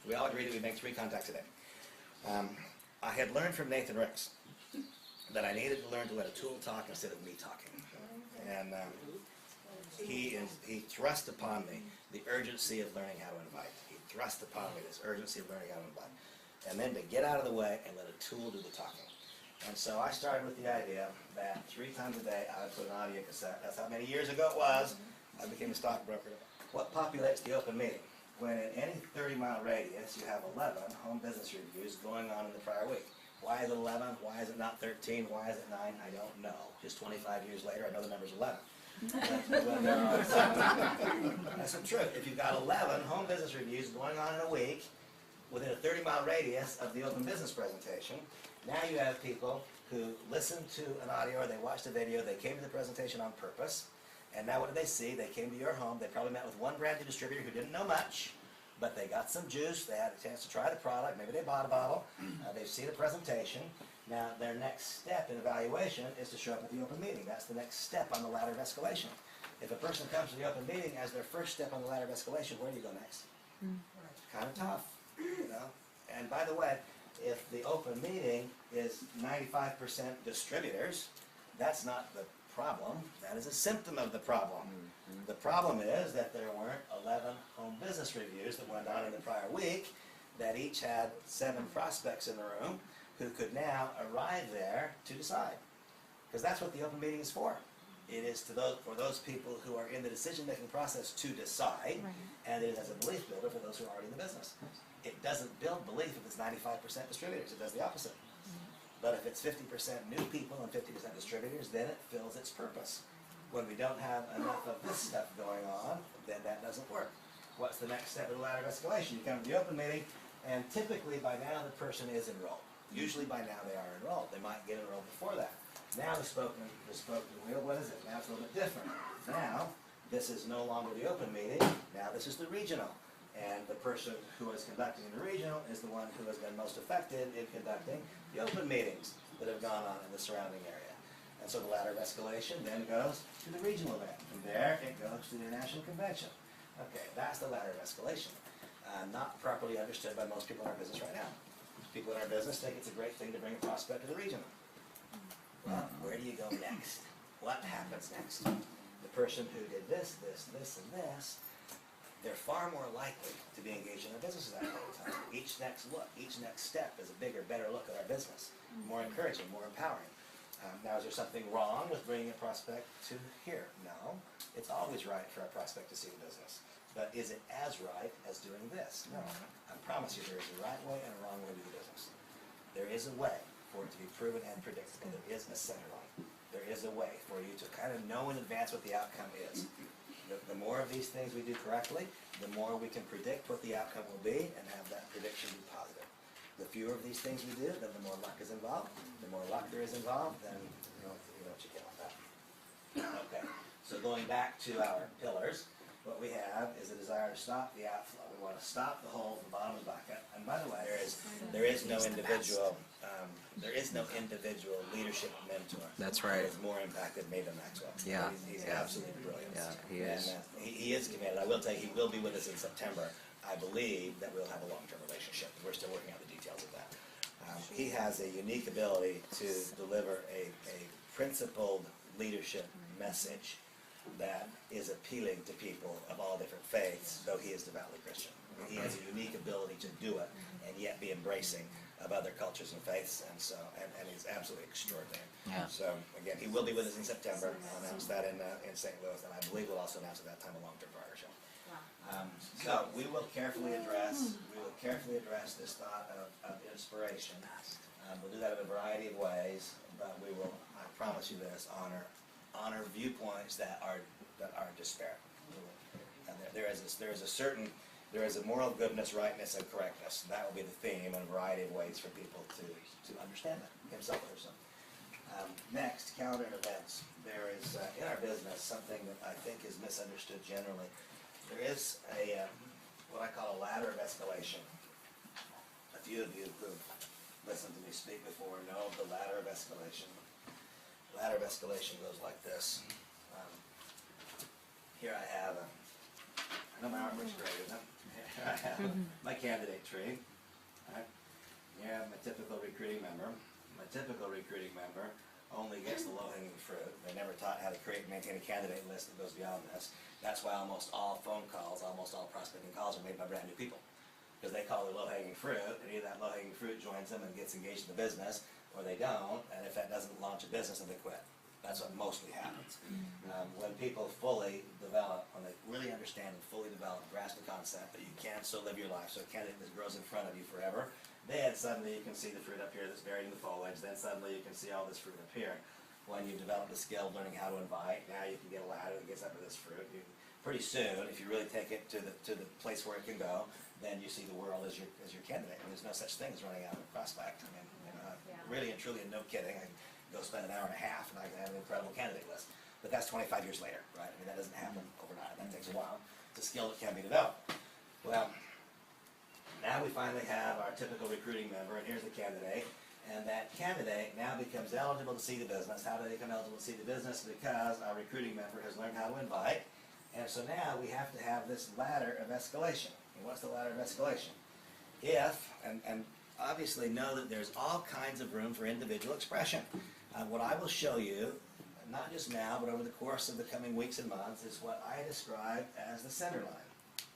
We all agreed that we'd make 3 contacts a day. I had learned from Nathan Ricks that I needed to learn to let a tool talk instead of me talking. And he thrust upon me the urgency of learning how to invite. He thrust upon me this urgency of learning how to invite. And then to get out of the way and let a tool do the talking. And so I started with the idea that 3 times a day I would put an audio cassette. That's how many years ago it was. I became a stockbroker. What populates the open meeting? When in any 30-mile radius you have 11 home business reviews going on in the prior week. Why is it 11? Why is it not 13? Why is it 9? I don't know. Just 25 years later, I know the number's 11. That's the truth. If you've got 11 home business reviews going on in a week within a 30-mile radius of the open business presentation, now you have people who listened to an audio or they watched a video, they came to the presentation on purpose, and now what did they see? They came to your home, they probably met with one brand new distributor who didn't know much, but they got some juice, they had a chance to try the product, maybe they bought a bottle, they've seen a presentation. Now their next step in evaluation is to show up at the open meeting. That's the next step on the ladder of escalation. If a person comes to the open meeting as their first step on the ladder of escalation, where do you go next? Kind of tough, you know. And by the way, if the open meeting is 95% distributors, that's not the problem. That is a symptom of the problem. The problem is that there weren't 11 home business reviews that went on in the prior week that each had 7 prospects in the room who could now arrive there to decide. Because that's what the open meeting is for. It is for those people who are in the decision-making process to decide, and it is a belief builder for those who are already in the business. It doesn't build belief if it's 95% distributors. It does the opposite. But if it's 50% new people and 50% distributors, then it fills its purpose. When we don't have enough of this stuff going on, then that doesn't work. What's the next step of the ladder of escalation? You come to the open meeting, and typically by now the person is enrolled. Usually by now they are enrolled. They might get enrolled before that. Now the spoken wheel, what is it? Now it's a little bit different. Now, this is no longer the open meeting. Now this is the regional. And the person who is conducting the regional is the one who has been most effective in conducting the open meetings that have gone on in the surrounding area. And so the ladder of escalation then goes to the regional event. From there, it goes to the international convention. Okay, that's the ladder of escalation. Not properly understood by most people in our business right now. People in our business think it's a great thing to bring a prospect to the regional. Well, where do you go next? What happens next? The person who did this, this, this, and this, they're far more likely to be engaged in our business at that point in time. Each next look, each next step is a bigger, better look at our business. More encouraging, more empowering. Now, is there something wrong with bringing a prospect to here? No. It's always right for a prospect to see the business. But is it as right as doing this? No. I promise you there is a right way and a wrong way to do the business. There is a way for it to be proven and predictable. There is a center line. There is a way for you to kind of know in advance what the outcome is. The more of these things we do correctly, the more we can predict what the outcome will be and have that prediction be positive. The fewer of these things we do, then the more luck is involved. The more luck there is involved, then you know what you get with that. Okay, so going back to our pillars, what we have is a desire to stop the outflow. We want to stop the hole at the bottom of the bucket. And by the way, there is no individual leadership mentor. That's right. That is more impacted maybe than Maxwell. Yeah. He's absolutely brilliant. Yeah, he is. And he is committed. I will tell you, he will be with us in September. I believe that we'll have a long-term relationship. We're still working out the details of that. He has a unique ability to deliver a principled leadership message that is appealing to people of all different faiths, though he is devoutly Christian. He has a unique ability to do it and yet be embracing of other cultures and faiths, and so and he's absolutely extraordinary. Yeah. So again, he will be with us in September. I'll announce that in St. Louis, and I believe we'll also announce at that time a long-term partnership. So we will carefully address this thought of inspiration. We'll do that in a variety of ways, but we will, I promise you this, honor viewpoints that are disparate. And there is a moral goodness, rightness, and correctness. That will be the theme in a variety of ways for people to understand that, himself or herself. Next, calendar and events. There is in our business something that I think is misunderstood generally. There is what I call a ladder of escalation. A few of you who've listened to me speak before know of the ladder of escalation. The ladder of escalation goes like this. Here I have I know my arm looks great, isn't it? I have my candidate tree. Right? Here I have my typical recruiting member. My typical recruiting member only gets the low-hanging fruit. They never taught how to create and maintain a candidate list that goes beyond this. That's why almost all phone calls, almost all prospecting calls are made by brand new people. Because they call it low-hanging fruit, and either that low-hanging fruit joins them and gets engaged in the business, or they don't, and if that doesn't launch a business, then they quit. That's what mostly happens. When people fully develop, when they really understand and fully develop, grasp the concept that you can still live your life, so a candidate that grows in front of you forever, then suddenly you can see the fruit up here that's buried in the foliage, then suddenly you can see all this fruit up here. When you've developed a skill of learning how to invite, now you can get a ladder that gets up to this fruit. Pretty soon, if you really take it to the place where it can go, then you see the world as your candidate. And there's no such thing as running out of a prospect. I mean, really and truly, and no kidding, I can go spend an hour and a half and I can have an incredible candidate list. But that's 25 years later, right? I mean, that doesn't happen overnight. That takes a while. It's a skill that can be developed. Well, now we finally have our typical recruiting member, and here's the candidate. And that candidate now becomes eligible to see the business. How do they become eligible to see the business? Because our recruiting member has learned how to invite. And so now we have to have this ladder of escalation. And what's the ladder of escalation? And obviously know that there's all kinds of room for individual expression. What I will show you, not just now, but over the course of the coming weeks and months, is what I describe as the center line.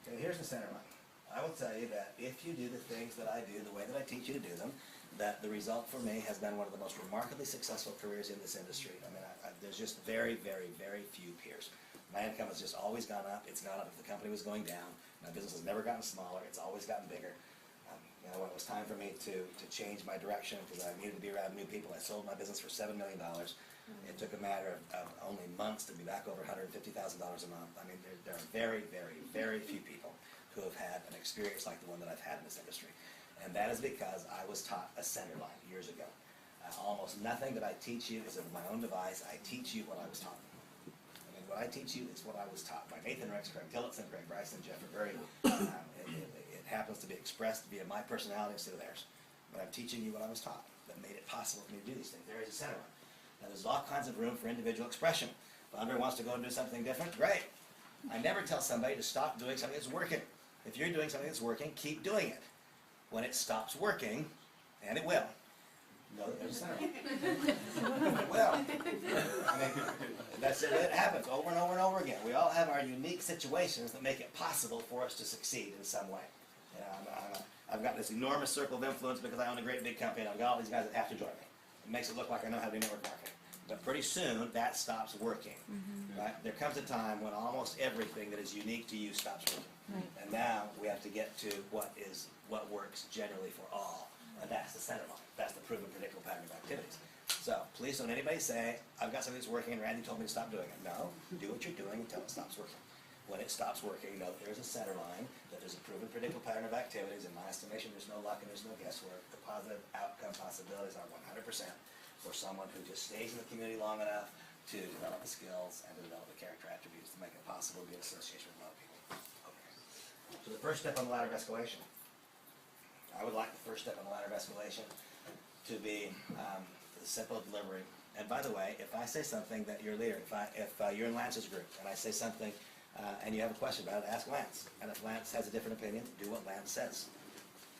Okay, here's the center line. I will tell you that if you do the things that I do, the way that I teach you to do them, that the result for me has been one of the most remarkably successful careers in this industry. I mean, there's just very, very, very few peers. My income has just always gone up. It's gone up if the company was going down. My business has never gotten smaller. It's always gotten bigger. When it was time for me to change my direction because I needed to be around new people, I sold my business for $7 million. It took a matter of only months to be back over $150,000 a month. I mean, there are very, very, very few people who have had an experience like the one that I've had in this industry. And that is because I was taught a center line years ago. Almost nothing that I teach you is of my own device. I teach you what I was taught. I mean, what I teach you is what I was taught by Nathan Rex, Craig Tillotson, Craig Bryson, Jeff Roberti. It happens to be expressed via my personality instead of theirs. But I'm teaching you what I was taught that made it possible for me to do these things. There is a center line. Now, there's all kinds of room for individual expression. If Andre wants to go and do something different, great. I never tell somebody to stop doing something that's working. If you're doing something that's working, keep doing it. When it stops working, and it will, know that there's a center line. It will. I mean, that's it. It happens over and over and over again. We all have our unique situations that make it possible for us to succeed in some way. I've got this enormous circle of influence because I own a great big company, and I've got all these guys that have to join me. It makes it look like I know how to do network marketing. But pretty soon, that stops working. Right? There comes a time when almost everything that is unique to you stops working. And now we have to get to what works generally for all, and that's the center line. That's the proven predictable pattern of activities. So please don't anybody say, I've got something that's working and Randy told me to stop doing it. No, do what you're doing until it stops working. When it stops working, know that there's a center line, that there's a proven predictable pattern of activities. In my estimation, there's no luck and there's no guesswork. The positive outcome possibilities are 100% for someone who just stays in the community long enough to develop the skills and to develop the character attributes to make it possible to be in association with other people. Okay. So the first step on the ladder of escalation. I would like the first step on the ladder of escalation to be the simple delivery. And by the way, if I say something that you're a leader, if you're in Lance's group and I say something and you have a question about it, ask Lance. And if Lance has a different opinion, do what Lance says.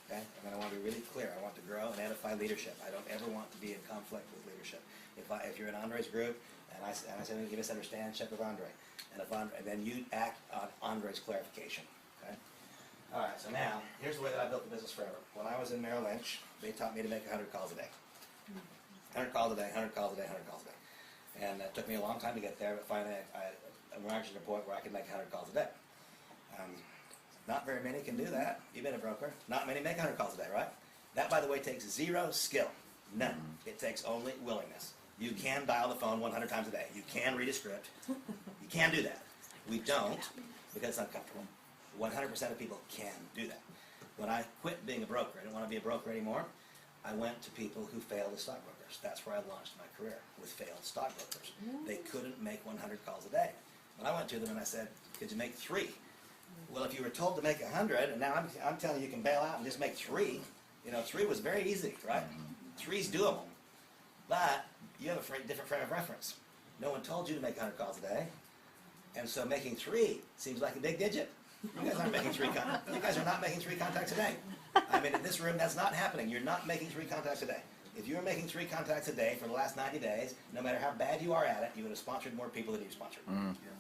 Okay? And I want to be really clear. I want to grow and edify leadership. I don't ever want to be in conflict with leadership. If you're in Andre's group and I say, you misunderstand, check with Andre. And then you act on Andre's clarification. Okay? All right, so now, here's the way that I built the business forever. When I was in Merrill Lynch, they taught me to make 100 calls a day. 100 calls a day, 100 calls a day, 100 calls a day. And it took me a long time to get there, but finally I arrived at a point where I could make 100 calls a day. Not very many can do that. You've been a broker. Not many make 100 calls a day, right? That, by the way, takes zero skill. None. It takes only willingness. You can dial the phone 100 times a day. You can read a script. You can do that. We don't because it's uncomfortable. 100% of people can do that. When I quit being a broker, I didn't want to be a broker anymore, I went to people who failed as stockbrokers. That's where I launched my career, with failed stockbrokers. They couldn't make 100 calls a day. But I went to them and I said, could you make 3? Well, if you were told to make 100, and now I'm telling you, you can bail out and just make 3. 3 was very easy, right? 3's doable. But you have a different frame of reference. No one told you to make 100 calls a day. And so making 3 seems like a big digit. You guys aren't making you guys are not making 3 contacts a day. I mean, in this room, that's not happening. You're not making 3 contacts a day. If you were making 3 contacts a day for the last 90 days, no matter how bad you are at it, you would have sponsored more people than you've sponsored.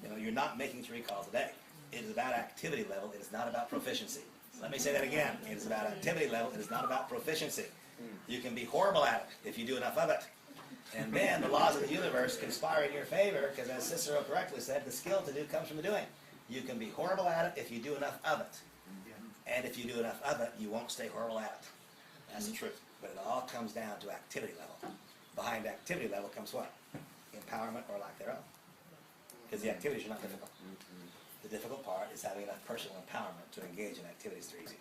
You know, you're not making 3 calls a day. It is about activity level. It is not about proficiency. Let me say that again. It is about activity level. It is not about proficiency. You can be horrible at it if you do enough of it. And then the laws of the universe conspire in your favor, because as Cicero correctly said, the skill to do comes from the doing. You can be horrible at it if you do enough of it. And if you do enough of it, you won't stay horrible at it. That's the truth. But it all comes down to activity level. Behind activity level comes what? Empowerment or lack thereof. Because the activities are not difficult. The difficult part is having enough personal empowerment to engage in activities that are easy.